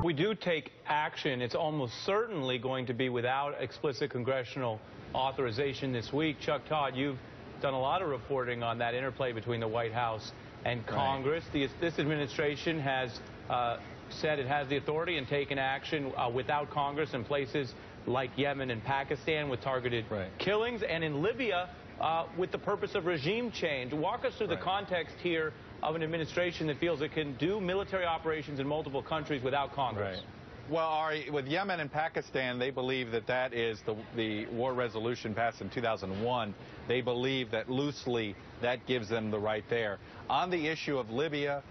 we do take action, it's almost certainly going to be without explicit congressional authorization this week. Chuck, Todd, you've done a lot of reporting on that interplay between the White House and Congress. Right. This administration has said it has the authority and taken action without Congress in places like Yemen and Pakistan with targeted killings, and in Libya with the purpose of regime change. Walk us through the context here of an administration that feels it can do military operations in multiple countries without Congress. Well, Ari, with Yemen and Pakistan, they believe that that is the war resolution passed in 2001. They believe that loosely that gives them the right there. On the issue of Libya,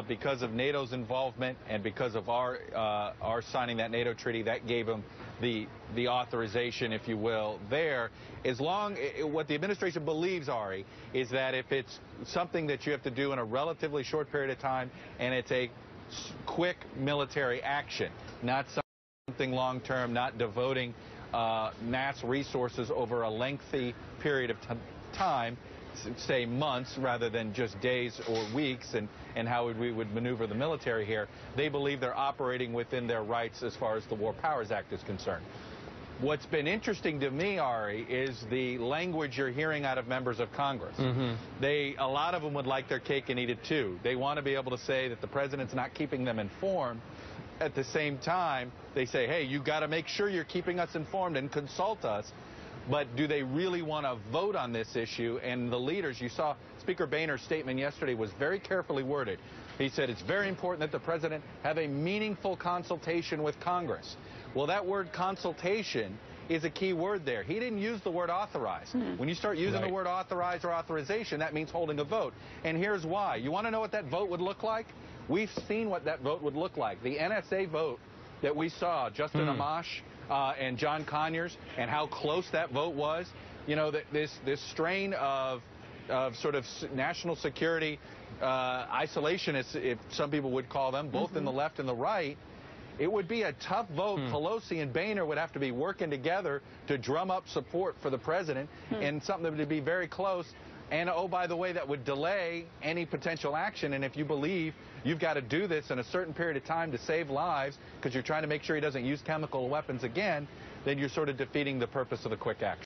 because of NATO's involvement and because of our signing that NATO treaty, that gave them the authorization, if you will, there. As long, what the administration believes, Ari, is that if it's something that you have to do in a relatively short period of time and it's a quick military action, not something long-term, not devoting mass resources over a lengthy period of time, say months rather than just days or weeks, and how we would maneuver the military here, they believe they're operating within their rights as far as the War Powers Act is concerned. What's been interesting to me, Ari, is the language you're hearing out of members of Congress. A lot of them would like their cake and eat it too. They want to be able to say that the president's not keeping them informed. At the same time, they say, hey, you got to make sure you're keeping us informed and consult us. But do they really want to vote on this issue? And the leaders, you saw Speaker Boehner's statement yesterday was very carefully worded. He said it's very important that the president have a meaningful consultation with Congress. Well, that word consultation is a key word there. He didn't use the word authorize. When you start using the word authorize or authorization, that means holding a vote. And here's why. You want to know what that vote would look like? We've seen what that vote would look like. The NSA vote that we saw, Justin Amash and John Conyers, and how close that vote was, you know, this strain of sort of national security isolationists, if some people would call them, both in the left and the right, it would be a tough vote. Pelosi and Boehner would have to be working together to drum up support for the president, and something that would be very close. And, oh, by the way, that would delay any potential action. And if you believe you've got to do this in a certain period of time to save lives because you're trying to make sure he doesn't use chemical weapons again, then you're sort of defeating the purpose of the quick action.